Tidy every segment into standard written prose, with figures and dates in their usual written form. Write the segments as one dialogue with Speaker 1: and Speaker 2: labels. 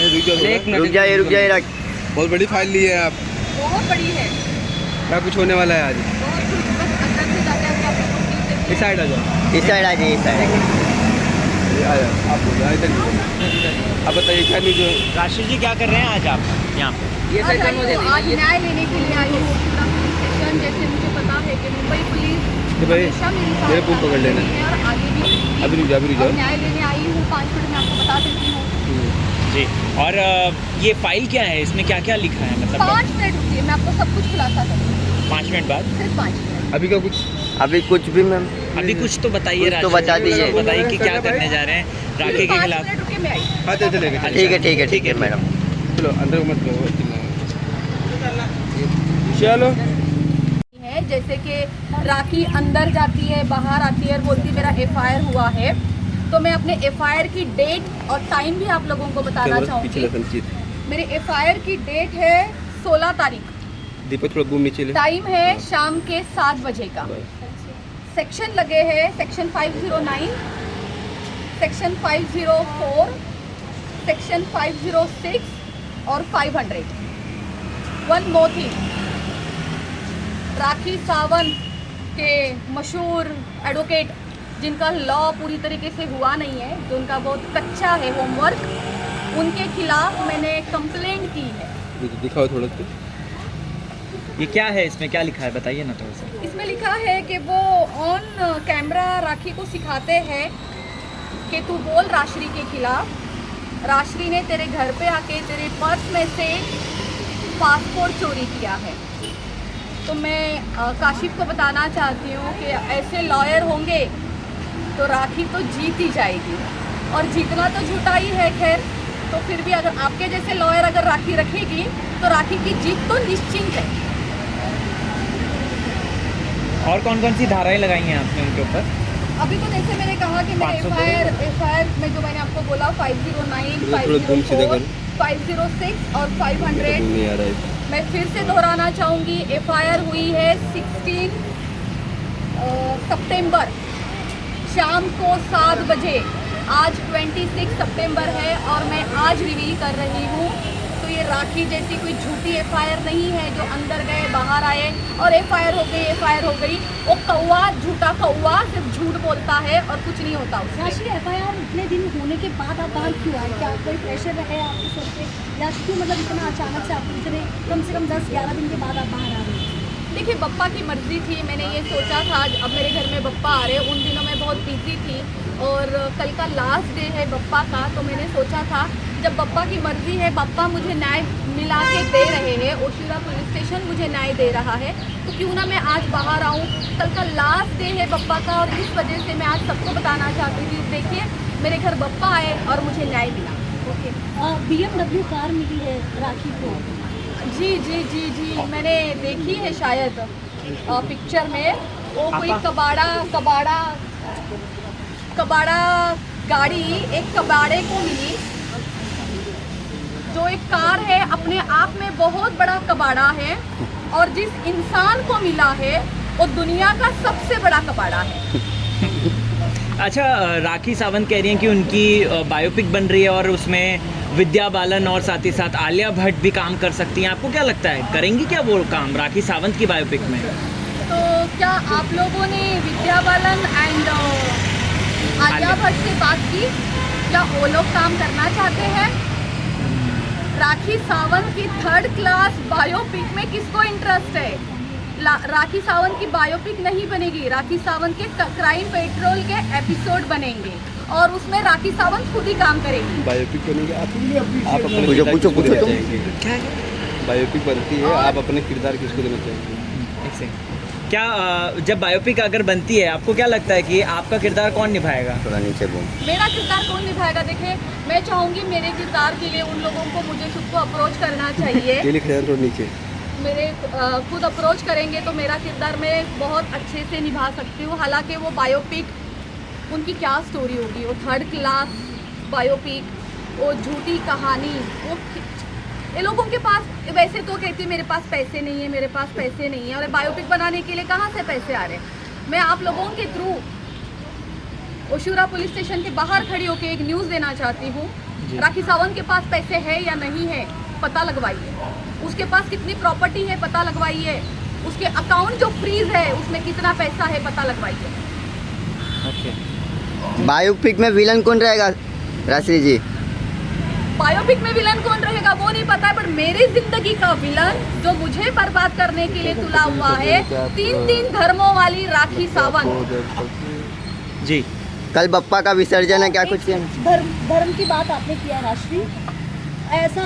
Speaker 1: रुक जाइए
Speaker 2: बहुत बड़ी फाइल ली है आप।
Speaker 3: बहुत बड़ी है।
Speaker 2: क्या कुछ होने वाला है आज?
Speaker 3: बहुत कुछ, बस अंदर से जाके अभी आप लोगों को
Speaker 2: इस साइड आ जाओ।
Speaker 1: इस साइड आ जाइए, इस साइड
Speaker 2: आ जाओ आप बोलो इधर। आप बताइए क्या न्यूज़ है?
Speaker 4: राशि जी क्या कर रहे हैं आज आप यहाँ पे?
Speaker 3: ये आज न्याय लेने के लिए आई हूँ पूरा पुलिस स्टेशन। जैसे मुझे पता है कि मुंबई पुलिस
Speaker 2: भाई,
Speaker 3: हमेशा मेरे साथ
Speaker 2: मेरे पुल पकड़ लेना।
Speaker 3: है और आगे भी
Speaker 2: अभी रुक जाओ।
Speaker 3: और न्याय लेने आई हूँ। 5 मिनट में आपको बता देती हूँ।
Speaker 4: जी। और ये फाइल क्या है, इसमें क्या क्या लिखा है, मतलब
Speaker 3: 5 मिनट रुकिए, मैं आपको सब कुछ खुलासा करूँगी।
Speaker 4: 5 मिनट बाद?
Speaker 3: सिर्फ 5 मिनट।
Speaker 2: अभी का कुछ?
Speaker 1: अभी कुछ भी मैम,
Speaker 4: अभी कुछ तो बताइए।
Speaker 1: कुछ तो
Speaker 4: राशि
Speaker 1: बता
Speaker 4: जी,
Speaker 1: दीजिए।
Speaker 4: बताइए कि क्या करने जा रहे हैं राखी के
Speaker 3: 5
Speaker 4: खिलाफ।
Speaker 3: मिनट रुकिए, मैं आई।
Speaker 2: हाँ चलेगा।
Speaker 1: ठीक है मैडम।
Speaker 2: चलो अंदर मत करो। चलो
Speaker 3: है जैसे कि राखी अंदर जाती है, बाहर आती है और बोलती है मेरा FIR हुआ है। तो मैं अपने FIR की डेट और टाइम भी आप लोगों को बताना चाहूँगी। मेरे FIR की डेट है 16 तारीख।
Speaker 2: दीपक थोड़ा बूम नीचे ले।
Speaker 3: टाइम है शाम के 7 बजे का। सेक्शन लगे हैं सेक्शन 509, सेक्शन 504, सेक्शन 506 और 500। One more thing, Rakhi Sawant के मशहूर एडवोकेट जिनका लॉ पूरी तरीके से हुआ नहीं है, जो उनका बहुत कच्चा है होमवर्क, उनके खिलाफ मैंने कंप्लेंट की है।
Speaker 2: दिखाओ थोड़ा सा।
Speaker 4: ये क्या है, इसमें क्या लिखा है, बताइए ना थोड़ा सा।
Speaker 3: इसमें लिखा है कि वो ऑन कैमरा राखी को सिखाते हैं कि तू बोल राश्री के खिलाफ। राश्री ने तेरे घर पे आके तेरे पर्स में से पासपोर्ट चोरी किया है। तो मैं काशिफ को बताना चाहती हूँ कि ऐसे लॉयर होंगे तो राखी तो जीत ही जाएगी, और जीतना तो झूठा ही है। खैर, तो फिर भी अगर आपके जैसे लॉयर अगर राखी रखेगी तो राखी की जीत तो निश्चित है।
Speaker 4: और कौन कौन सी धाराएं लगाई हैं आपने उनके ऊपर?
Speaker 3: अभी तो जैसे मैंने कहा कि मेरे FIR में जो मैंने आपको बोला 509, 504, 506 और 500। मैं फिर से दोहराना चाहूँगी, FIR हुई है 16 सितंबर शाम को 7 बजे। आज 26 सितंबर है और मैं आज रिवील कर रही हूँ। तो ये राखी जैसी कोई झूठी FIR नहीं है जो अंदर गए बाहर आए और FIR हो गई, FIR हो गई। वो कौवा, झूठा कौवा सिर्फ झूठ बोलता है और कुछ नहीं होता उससे।
Speaker 5: राशि, FIR इतने दिन होने के बाद आप बाहर क्यों आए? क्या कोई प्रेशर है आपके सर पे, या क्यों मतलब इतना अचानक से आपको इतने कम से कम 10-11 दिन के बाद आप बाहर आ रहे हैं?
Speaker 3: देखिए, बप्पा की मर्ज़ी थी। मैंने ये सोचा था अब मेरे घर में बप्पा आ रहे, उन दिनों में बहुत बिजी थी और कल का लास्ट डे है बप्पा का। तो मैंने सोचा था जब बप्पा की मर्ज़ी है, बप्पा मुझे न्याय मिला के दे रहे हैं, ओशिरा पुलिस स्टेशन मुझे न्याय दे रहा है, तो क्यों ना मैं आज बाहर आऊँ। कल का लास्ट डे है बप्पा का और इस वजह से मैं आज सबको बताना चाहती थी, देखिए मेरे घर बप्पा आए और मुझे न्याय मिला।
Speaker 5: ओके, BMW कार मिली है राखी को।
Speaker 3: जी जी जी जी, मैंने देखी है शायद पिक्चर में। वो कोई कबाड़ा गाड़ी एक कबाड़े को मिली, जो एक कार है अपने आप में बहुत बड़ा कबाड़ा है, और जिस इंसान को मिला है वो दुनिया का सबसे बड़ा कबाड़ा है।
Speaker 4: अच्छा, राखी सावंत कह रही हैं कि उनकी बायोपिक बन रही है और उसमें विद्या बालन और साथ ही साथ आलिया भट्ट भी काम कर सकती हैं। आपको क्या लगता है, करेंगी क्या वो काम राखी सावंत की बायोपिक में?
Speaker 3: तो क्या आप लोगों ने विद्या बालन एंड आलिया भट्ट से बात की? क्या वो लोग काम करना चाहते हैं? राखी सावंत की 3rd क्लास बायोपिक में किसको इंटरेस्ट है? राखी सावंत की बायोपिक नहीं बनेगी, राखी सावंत के क्राइम पेट्रोल के एपिसोड बनेंगे और उसमें राखी सावंत खुद ही काम करेगी।
Speaker 2: बायोपिक बनेगी आप अपने
Speaker 1: पूछो
Speaker 4: क्या
Speaker 2: बायोपिक बनती है, आप अपने किरदार किसको देना चाहेंगे?
Speaker 4: क्या जब बायोपिक अगर बनती है, आपको क्या लगता है कि आपका किरदार कौन निभाएगा?
Speaker 1: थोड़ा नीचे बोल।
Speaker 3: मेरा किरदार कौन निभाएगा? देखिए, मैं चाहूँगी मेरे किरदार के लिए उन लोगों को मुझे खुद को अप्रोच करना चाहिए।
Speaker 2: थोड़ा नीचे
Speaker 3: मेरे खुद अप्रोच करेंगे तो मेरा किरदार मैं बहुत अच्छे से निभा सकती हूँ। हालांकि वो बायोपिक, उनकी क्या स्टोरी होगी, वो 3rd क्लास बायोपिक, वो झूठी कहानी, वो ये लोगों के पास वैसे तो कहती है मेरे पास पैसे नहीं है, मेरे पास पैसे नहीं है, और बायोपिक बनाने के लिए कहाँ से पैसे आ रहे हैं? मैं आप लोगों के थ्रू ओशिरा पुलिस स्टेशन के बाहर खड़ी होकर एक न्यूज़ देना चाहती हूँ राखी सावंत के पास पैसे है या नहीं है पता लगवाइए, उसके पास कितनी प्रॉपर्टी है पता लगवाइए, उसके अकाउंट जो फ्रीज है उसमें कितना पैसा है पता लगवाइए।
Speaker 4: ओके।
Speaker 1: बायोपिक में विलन कौन रहेगा राशि जी?
Speaker 3: बायोपिक में विलन कौन रहेगा वो नहीं पता है, पर मेरी जिंदगी का विलन जो मुझे बर्बाद करने के लिए तुला हुआ है, 3 धर्मों वाली राखी सावंत।
Speaker 4: जी।
Speaker 1: कल बप्पा का विसर्जन है, क्या कुछ
Speaker 5: धर्म की बात आपने किया राशि, ऐसा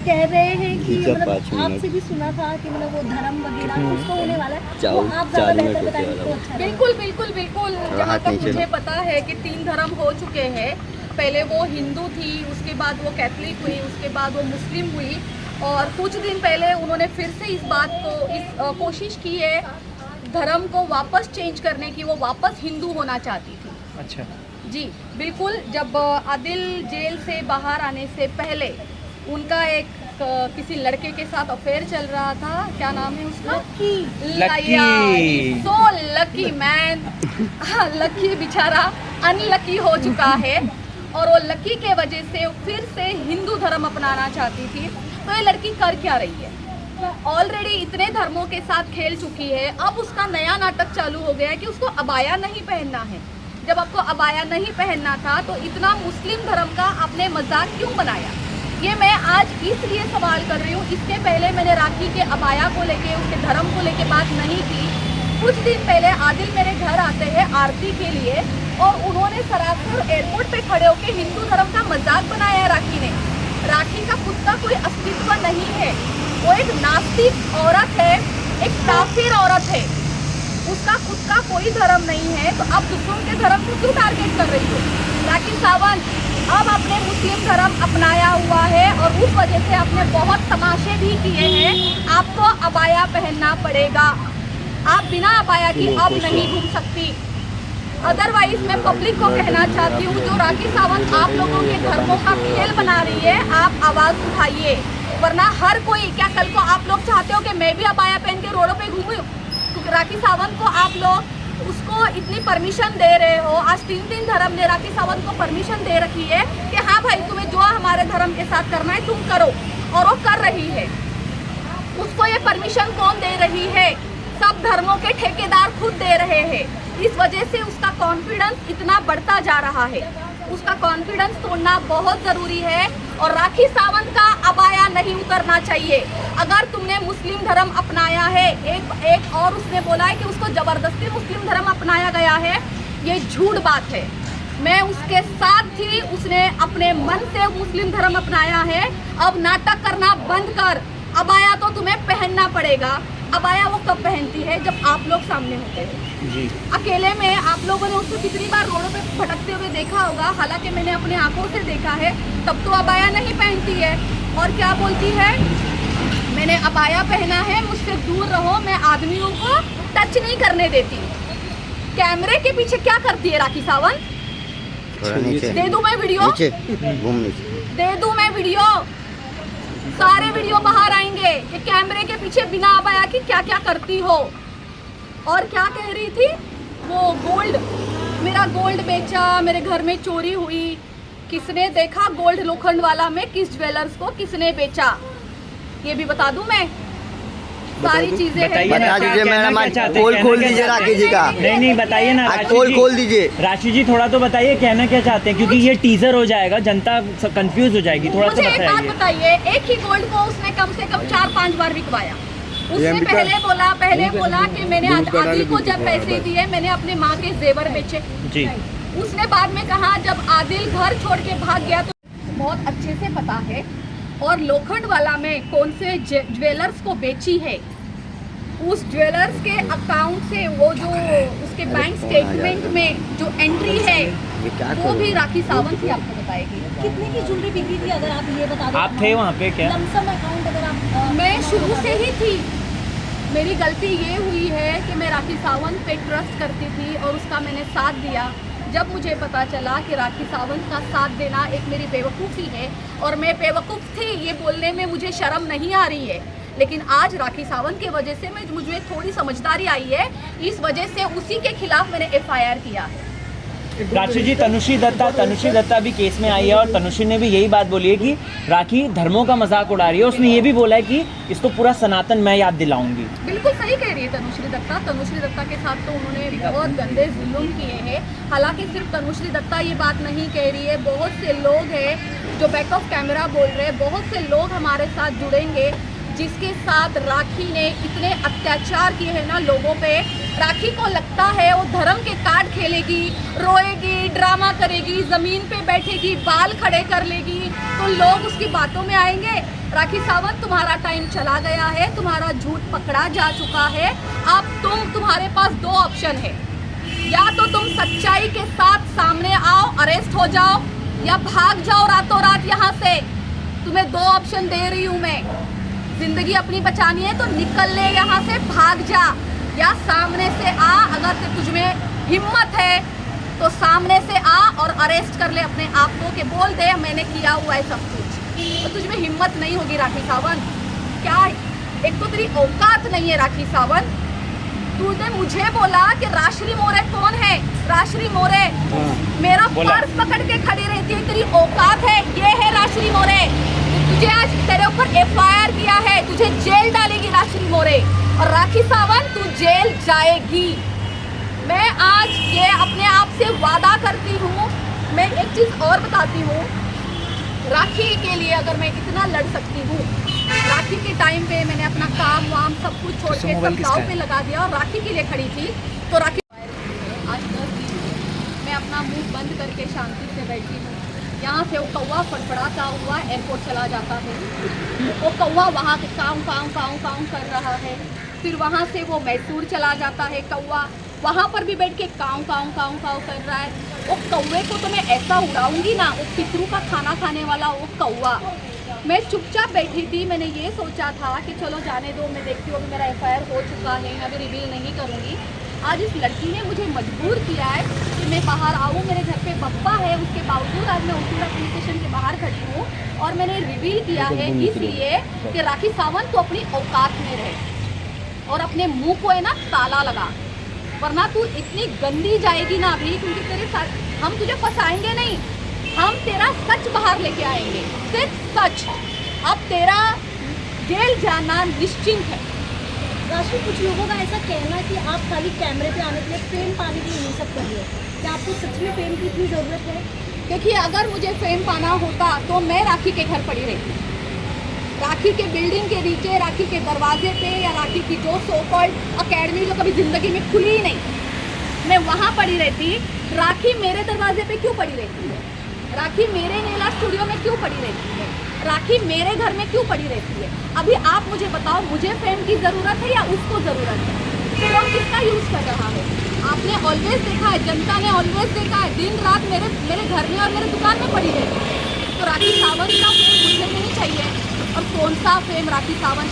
Speaker 5: कह रहे हैं कि मतलब आपसे भी सुना था कि मतलब वो धर्म वगैरह कुछ तो होने वाला है, तो आप ज़्यादा बेहतर बताएंगे तो अच्छा रहेगा।
Speaker 3: बिल्कुल जहाँ तक मुझे पता है कि 3 धर्म हो चुके हैं। पहले वो हिंदू थी, उसके बाद वो कैथलिक हुई, उसके बाद वो मुस्लिम हुई, और कुछ दिन पहले उन्होंने फिर से इस बात को कोशिश की है धर्म को वापस चेंज करने की, वो वापस हिंदू होना चाहती थी।
Speaker 4: अच्छा
Speaker 3: जी बिल्कुल। जब आदिल जेल से बाहर आने से पहले उनका एक किसी लड़के के साथ अफेयर चल रहा था, क्या नाम है उसका?
Speaker 4: Lucky.
Speaker 3: So lucky man. Lucky बेचारा अनलकी हो चुका है, और वो लकी के वजह से फिर से हिंदू धर्म अपनाना चाहती थी। तो ये लड़की कर क्या रही है? ऑलरेडी इतने धर्मों के साथ खेल चुकी है, अब उसका नया नाटक चालू हो गया है कि उसको अबाया नहीं पहनना है। जब आपको अबाया नहीं पहनना था तो इतना मुस्लिम धर्म का आपने मजाक क्यों बनाया? ये मैं आज इसलिए सवाल कर रही हूँ। इसके पहले मैंने राखी के अबाया को लेके, उसके धर्म को लेके बात नहीं की। कुछ दिन पहले आदिल मेरे घर आते हैं आरती के लिए, और उन्होंने सरासर एयरपोर्ट पे खड़े होकर हिंदू धर्म का मजाक बनाया है राखी ने। राखी का खुद का कोई अस्तित्व नहीं है, वो एक नास्तिक औरत है, एक काफिर औरत है, उसका खुद का कोई धर्म नहीं है। तो अब दूसरों के धर्म को क्यों टारगेट कर रही हो? राखी सावंत अब आपने मुस्लिम धर्म अपनाया हुआ है, और उस वजह से आपने बहुत तमाशे भी किए हैं। आपको अबाया पहनना पड़ेगा, आप बिना अबाया की अब नहीं घूम सकती। अदरवाइज मैं पब्लिक को कहना चाहती हूँ, जो राखी सावंत आप लोगों के धर्मों का खेल बना रही है, आप आवाज़ उठाइए, वरना हर कोई, क्या कल को आप लोग चाहते हो कि मैं भी अबाया पहन के रोडों पे घूमूं? क्योंकि राखी सावंत को आप लोग उसको इतनी परमिशन दे रहे हो। आज 3 धर्म ने राखी सावंत को परमिशन दे रखी है कि हाँ भाई तुम्हें जो हमारे धर्म के साथ करना है तुम करो, और वो कर रही है। उसको ये परमिशन कौन दे रही है? सब धर्मों के ठेकेदार खुद दे रहे हैं। इस वजह से उसका कॉन्फिडेंस इतना बढ़ता जा रहा है। उसका कॉन्फिडेंस तोड़ना बहुत ज़रूरी है, और राखी सावंत का अबाया नहीं उतरना चाहिए। अगर तुमने मुस्लिम धर्म अपनाया है, एक और उसने बोला है कि उसको ज़बरदस्ती मुस्लिम धर्म अपनाया गया है, ये झूठ बात है। मैं उसके साथ थी, उसने अपने मन से मुस्लिम धर्म अपनाया है। अब नाटक करना बंद कर, अबाया तो तुम्हें पहनना पड़ेगा। अबाया वो कब पहनती है? जब आप लोग सामने होते हैं
Speaker 4: जी।
Speaker 3: अकेले में। आप लोगों ने उसको कितनी बार रोडों पे भटकते हुए देखा होगा, हालांकि मैंने अपने आंखों से देखा है, तब तो अबाया नहीं पहनती है। और क्या बोलती है? मैंने अबाया पहना है, मुझसे दूर रहो, मैं आदमियों को टच नहीं करने देती। कैमरे के पीछे क्या करती है राखी सावंत?
Speaker 1: थोड़ा नीचे,
Speaker 3: दे दूं मैं वीडियो?
Speaker 1: घूम नीचे,
Speaker 3: दे दूं मैं वीडियो? सारे वीडियो बाहर आएंगे कि कैमरे के पीछे बिना अबाया की क्या क्या करती हो। और क्या कह रही थी वो? गोल्ड, मेरा गोल्ड बेचा, मेरे घर में चोरी हुई। किसने देखा गोल्ड लोखंड वाला में? किस ज्वेलर्स को किसने बेचा? ये भी बता दूं मैं? सारी चीजें हैं।
Speaker 1: बता दीजिए मैडम, आज पोल खोल दीजिए राखी जी का।
Speaker 4: नहीं बताइए ना,
Speaker 1: आज पोल खोल दीजिए।
Speaker 4: राशि जी थोड़ा तो बताइए कहना क्या चाहते हैं, क्योंकि ये टीजर हो जाएगा, जनता कंफ्यूज हो जाएगी। थोड़ा सा
Speaker 3: मुझे एक बात
Speaker 4: बताइए।
Speaker 3: बताइए, एक ही गोल्ड को उसने कम से कम 4-5 बार बिकवाया। उसने पहले बोला कि मैंने आदिल को जब पैसे दिए मैंने अपने माँ के जेवर बेचे
Speaker 4: जी।
Speaker 3: उसने बाद में कहा जब आदिल घर छोड़ के भाग गया तो बहुत अच्छे से पता है। और लोखंड वाला में कौन से ज्वेलर्स को बेची है, उस ज्वेलर्स के अकाउंट से वो जो उसके बैंक स्टेटमेंट में जो एंट्री है वो भी राखी सावंत ही आपको बताएगी।
Speaker 5: कितने की ज्वेलरी बिकी थी अगर आप ये बता दें?
Speaker 4: आप थे वहाँ पे क्या?
Speaker 5: लमसम अकाउंट अगर आप
Speaker 3: मैं शुरू से ही थी। मेरी गलती ये हुई है कि मैं राखी सावंत पे ट्रस्ट करती थी और उसका मैंने साथ दिया। जब मुझे पता चला कि राखी सावंत का साथ देना एक मेरी बेवकूफ़ी है और मैं बेवकूफ़ थी, ये बोलने में मुझे शर्म नहीं आ रही है, लेकिन आज राखी सावंत की वजह से मुझे थोड़ी समझदारी आई है, इस वजह से उसी के खिलाफ मैंने FIR किया है।
Speaker 4: राशि जी, तनुश्री दत्ता भी केस में आई है और तनुश्री ने भी यही बात बोली है कि राखी धर्मों का मजाक उड़ा रही है। उसने ये भी बोला है कि इसको पूरा सनातन मैं याद दिलाऊंगी।
Speaker 3: बिल्कुल सही कह रही है तनुश्री दत्ता के साथ तो उन्होंने बहुत गंदे जुल्म किए हैं। हालांकि सिर्फ तनुश्री दत्ता ये बात नहीं कह रही है, बहुत से लोग हैं जो बैक ऑफ कैमरा बोल रहे हैं, बहुत से लोग हमारे साथ जुड़ेंगे जिसके साथ राखी ने इतने अत्याचार किए हैं ना लोगों पे। राखी को लगता है वो धर्म के कार्ड खेलेगी, रोएगी, ड्रामा करेगी, ज़मीन पे बैठेगी, बाल खड़े कर लेगी तो लोग उसकी बातों में आएंगे। राखी सावंत, तुम्हारा टाइम चला गया है, तुम्हारा झूठ पकड़ा जा चुका है। अब तुम्हारे पास दो ऑप्शन है, या तो तुम सच्चाई के साथ सामने आओ, अरेस्ट हो जाओ, या भाग जाओ रातों रात यहाँ से। तुम्हें दो ऑप्शन दे रही हूँ मैं। जिंदगी अपनी बचानी है तो निकल ले यहाँ से, भाग जा, या सामने से आ। अगर तुझमें हिम्मत है तो सामने से आ और अरेस्ट कर ले अपने आप को कि बोल दे मैंने किया हुआ है सब कुछ। तो तुझमें हिम्मत नहीं होगी राखी सावंत। क्या एक तो तेरी औकात नहीं है राखी सावंत। तूने मुझे बोला कि राश्री मोरे कौन है? राश्री मोरे मेरा पर्स पकड़ के खड़ी रहती है, तेरी औकात है? ये है राश्री मोरे। तुझे आज तेरे ऊपर FIR किया है, तुझे जेल डालेगी राश्री मोरे। और राखी सावंत तू जेल जाएगी। मैं आज ये अपने आप से वादा करती हूँ। मैं एक चीज़ और बताती हूँ, राखी के लिए अगर मैं इतना लड़ सकती हूँ, राखी के टाइम पे मैंने अपना काम वाम सब कुछ छोड़ के सब दांव पे लगा दिया और राखी के लिए खड़ी थी। तो राखी आज 10 दिन मैं अपना मुंह बंद करके शांति से बैठी हूँ। यहाँ से वो कौवा फड़फड़ाता हुआ एयरपोर्ट चला जाता है, वो कौवा वहाँ के काऊ काऊ काऊ काऊ कर रहा है। फिर वहाँ से वो मैसूर चला जाता है कौवा, वहाँ पर भी बैठ के काऊ काऊ काऊ काऊ कर रहा है। वो कौवे को तो मैं ऐसा उड़ाऊंगी ना, वो पितरू का खाना खाने वाला वो कौवा। मैं चुपचाप बैठी थी, मैंने ये सोचा था कि चलो जाने दो, मैं देखती हूँ अभी मेरा FIR हो चुका है, मैं अभी रिवील नहीं करूँगी। आज इस लड़की ने मुझे मजबूर किया है कि मैं बाहर आऊँ। मेरे घर पे बप्पा है, उसके बावजूद आज मैं उसूरा पुलिस स्टेशन के बाहर खड़ी हूँ और मैंने रिवील किया है इसलिए कि राखी सावंत तो अपनी औकात में रहे और अपने मुंह को है ना ताला लगा, वरना तू इतनी गंदी जाएगी ना अभी, क्योंकि तेरे साथ हम तुझे फंसाएंगे नहीं, हम तेरा सच बाहर लेके आएंगे, सिर्फ सच। अब तेरा जेल जाना निश्चिंत है।
Speaker 5: राशि, कुछ लोगों का ऐसा कहना है कि आप खाली कैमरे पे आने के लिए, फेम पाने के लिए ये सब कर रहे हो, क्या आपको सच में फेम की इतनी ज़रूरत है?
Speaker 3: देखिए, अगर मुझे फेम पाना होता तो मैं राखी के घर पड़ी रहती, राखी के बिल्डिंग के नीचे, राखी के दरवाजे पे, या राखी की जो सो कॉल्ड अकेडमी जो कभी ज़िंदगी में खुली ही नहीं, मैं वहाँ पड़ी रहती। राखी मेरे दरवाजे पे क्यों पड़ी रहती है? राखी मेरे नेला स्टूडियो में क्यों पड़ी रहती है? राखी मेरे घर में क्यों पड़ी रहती है? अभी आप मुझे बताओ, मुझे फेम की ज़रूरत है या उसको ज़रूरत है? फ़ोन किसका यूज़ कर रहा है? आपने ऑलवेज देखा है, जनता ने ऑलवेज देखा है, दिन रात मेरे घर में और मेरे दुकान में पड़ी रहती है। तो राखी सावंत का फेम मुझे नहीं चाहिए। और कौन सा फेम राखी सावंत